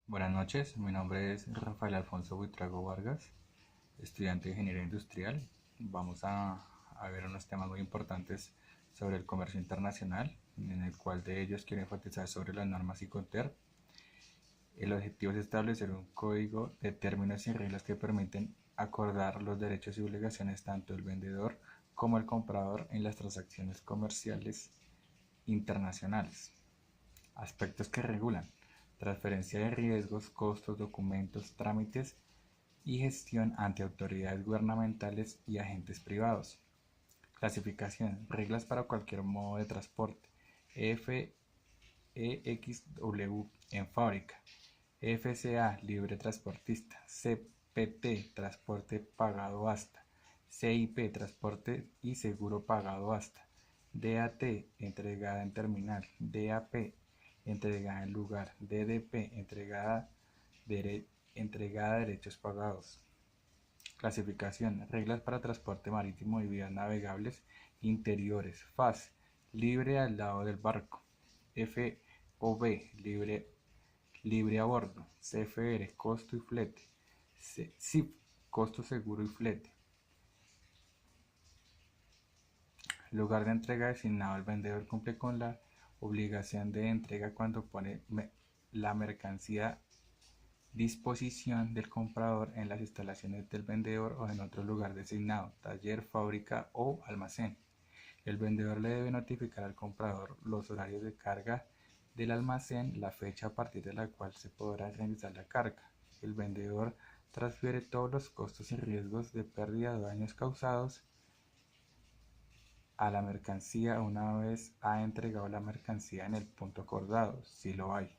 Buenas noches, mi nombre es Rafael Alfonso Buitrago Vargas, estudiante de Ingeniería Industrial. Vamos a ver unos temas muy importantes sobre el comercio internacional, en el cual de ellos quiero enfatizar sobre las normas Incoterm. El objetivo es establecer un código de términos y reglas que permiten acordar los derechos y obligaciones tanto del vendedor como el comprador en las transacciones comerciales internacionales. Aspectos que regulan: transferencia de riesgos, costos, documentos, trámites y gestión ante autoridades gubernamentales y agentes privados. Clasificación: reglas para cualquier modo de transporte. FEXW en fábrica. FCA libre transportista. CPT transporte pagado hasta. CIP transporte y seguro pagado hasta. DAT entregada en terminal. DAP entregada en lugar. DDP entregada derechos pagados. Clasificación: reglas para transporte marítimo y vías navegables interiores. FAS libre al lado del barco. FOB libre a bordo. CFR costo y flete. CIF costo seguro y flete. Lugar de entrega designado: el vendedor cumple con la obligación de entrega cuando pone la mercancía disposición del comprador en las instalaciones del vendedor o en otro lugar designado, taller, fábrica o almacén. El vendedor le debe notificar al comprador los horarios de carga del almacén, la fecha a partir de la cual se podrá realizar la carga. El vendedor transfiere todos los costos y riesgos de pérdida o daños causados a la mercancía una vez ha entregado la mercancía en el punto acordado, si lo hay,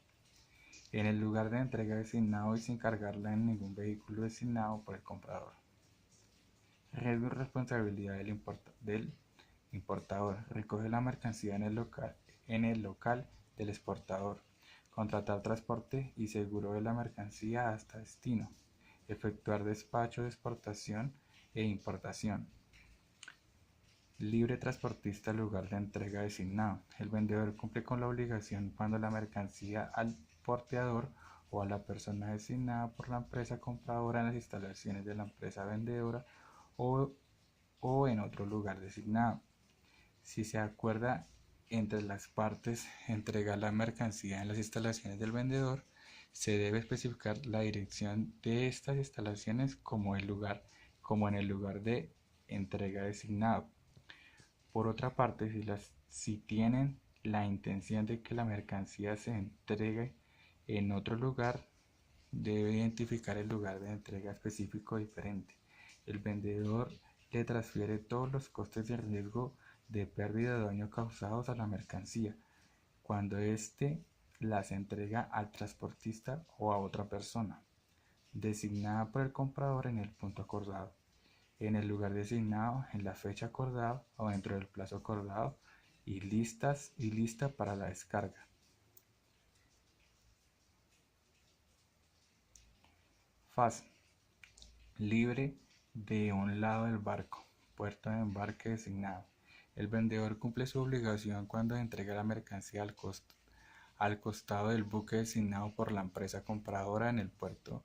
en el lugar de entrega designado y sin cargarla en ningún vehículo designado por el comprador. Riesgo y responsabilidad del importador: recoge la mercancía en el local del exportador, contratar transporte y seguro de la mercancía hasta destino, efectuar despacho de exportación e importación. Libre transportista lugar de entrega designado: el vendedor cumple con la obligación cuando la mercancía al porteador o a la persona designada por la empresa compradora en las instalaciones de la empresa vendedora o, o en otro lugar designado. Si se acuerda entre las partes entregar la mercancía en las instalaciones del vendedor, se debe especificar la dirección de estas instalaciones como en el lugar de entrega designado. Por otra parte, si tienen la intención de que la mercancía se entregue en otro lugar, debe identificar el lugar de entrega específico diferente. El vendedor le transfiere todos los costes de riesgo de pérdida o daño causados a la mercancía cuando éste las entrega al transportista o a otra persona designada por el comprador en el punto acordado, en el lugar designado, en la fecha acordada o dentro del plazo acordado y lista para la descarga. FAS libre de un lado del barco, puerto de embarque designado. El vendedor cumple su obligación cuando entrega la mercancía al costado del buque designado por la empresa compradora en el puerto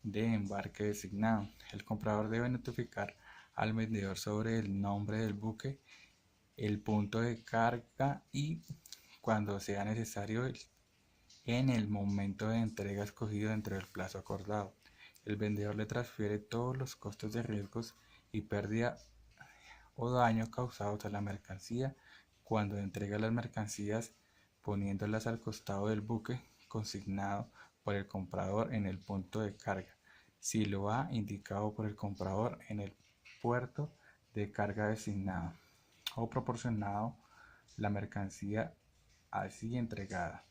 de embarque designado. El comprador debe notificar al vendedor sobre el nombre del buque, el punto de carga y, cuando sea necesario, en el momento de entrega escogido dentro del plazo acordado. El vendedor le transfiere todos los costos de riesgos y pérdida o daño causados a la mercancía cuando entrega las mercancías, poniéndolas al costado del buque consignado por el comprador en el punto de carga, si lo ha indicado por el comprador en el puerto de carga designado, o proporcionado la mercancía así entregada.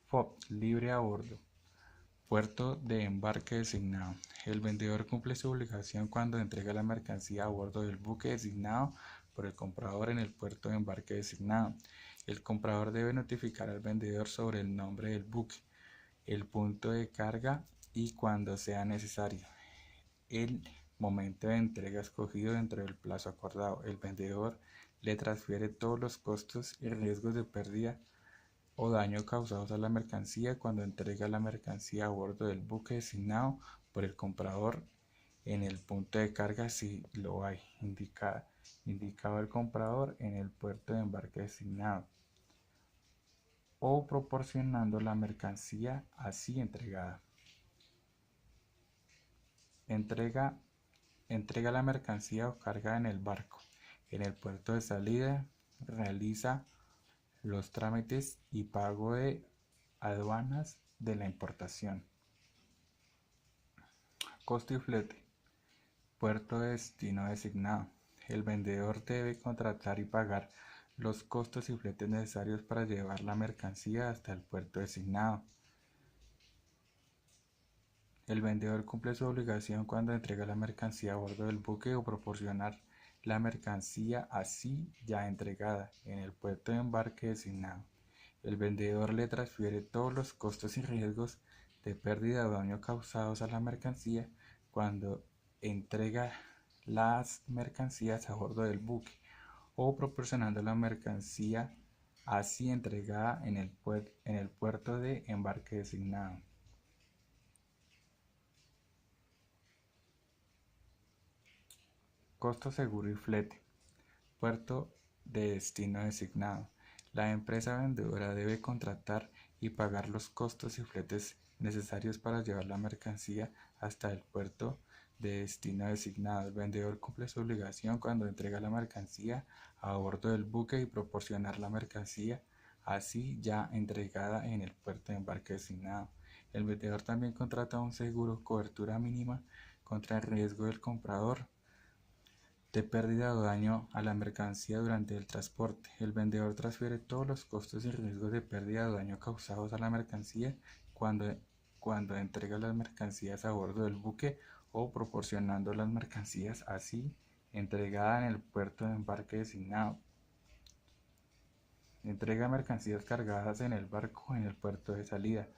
FOB libre a bordo, puerto de embarque designado. El vendedor cumple su obligación cuando entrega la mercancía a bordo del buque designado por el comprador en el puerto de embarque designado. El comprador debe notificar al vendedor sobre el nombre del buque, el punto de carga y, cuando sea necesario, el momento de entrega escogido dentro del plazo acordado. El vendedor le transfiere todos los costos y riesgos de pérdida o daño causados a la mercancía cuando entrega la mercancía a bordo del buque designado por el comprador en el punto de carga si lo hay, indicado el comprador en el puerto de embarque designado, o proporcionando la mercancía así entregada. Entrega la mercancía o carga en el barco. En el puerto de salida realiza los trámites y pago de aduanas de la importación. Costo y flete. Puerto de destino designado. El vendedor debe contratar y pagar los costos y fletes necesarios para llevar la mercancía hasta el puerto designado. El vendedor cumple su obligación cuando entrega la mercancía a bordo del buque o proporcionar la mercancía así ya entregada en el puerto de embarque designado. El vendedor le transfiere todos los costos y riesgos de pérdida o daño causados a la mercancía cuando entrega las mercancías a bordo del buque o proporcionando la mercancía así entregada en el puerto de embarque designado. Costo, seguro y flete. Puerto de destino designado. La empresa vendedora debe contratar y pagar los costos y fletes necesarios para llevar la mercancía hasta el puerto de destino designado. El vendedor cumple su obligación cuando entrega la mercancía a bordo del buque y proporcionar la mercancía así ya entregada en el puerto de embarque designado. El vendedor también contrata un seguro, cobertura mínima contra el riesgo del comprador de pérdida o daño a la mercancía durante el transporte. El vendedor transfiere todos los costos y riesgos de pérdida o daño causados a la mercancía cuando entrega las mercancías a bordo del buque o proporcionando las mercancías así entregada en el puerto de embarque designado. Entrega mercancías cargadas en el barco o en el puerto de salida.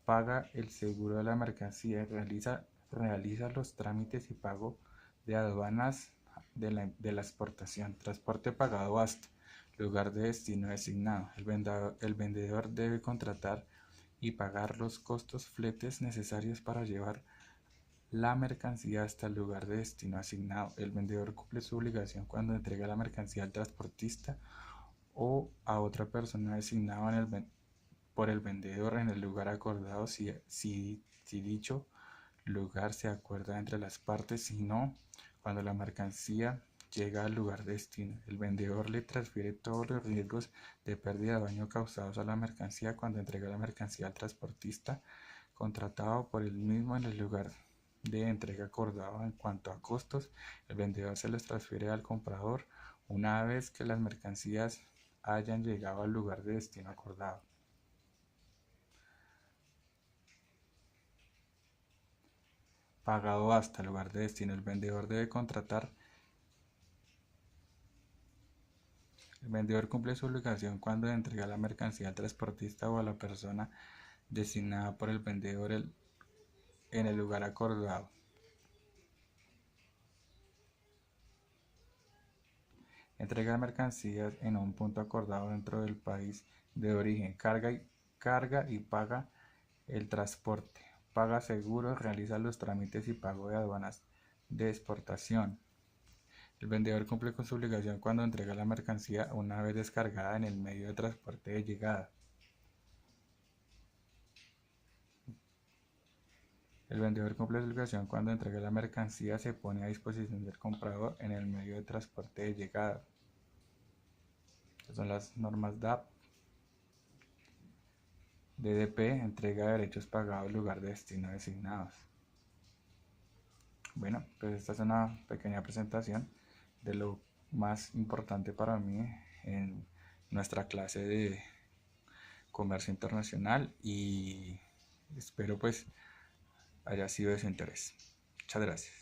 Paga el seguro de la mercancía. Realiza los trámites y pago de aduanas de la exportación. Transporte pagado hasta lugar de destino designado. El vendedor debe contratar y pagar los costos fletes necesarios para llevar la mercancía hasta el lugar de destino asignado. El vendedor cumple su obligación cuando entrega la mercancía al transportista o a otra persona designada por el vendedor en el lugar acordado si dicho lugar se acuerda entre las partes, si no, cuando la mercancía llega al lugar de destino. El vendedor le transfiere todos los riesgos de pérdida o daño causados a la mercancía cuando entrega la mercancía al transportista contratado por el mismo en el lugar de entrega acordado. En cuanto a costos, el vendedor se los transfiere al comprador una vez que las mercancías hayan llegado al lugar de destino acordado. Pagado hasta el lugar de destino. El vendedor cumple su obligación cuando entrega la mercancía al transportista o a la persona designada por el vendedor en el lugar acordado. Entrega mercancías en un punto acordado dentro del país de origen. Carga y paga el transporte. Paga seguros, realiza los trámites y pago de aduanas de exportación. El vendedor cumple con su obligación cuando entrega la mercancía una vez descargada en el medio de transporte de llegada. El vendedor cumple su obligación cuando entrega la mercancía se pone a disposición del comprador en el medio de transporte de llegada. Estas son las normas DAP. DDP, entrega de derechos pagados, lugar de destino designados. Bueno, pues esta es una pequeña presentación de lo más importante para mí en nuestra clase de comercio internacional y espero pues haya sido de su interés. Muchas gracias.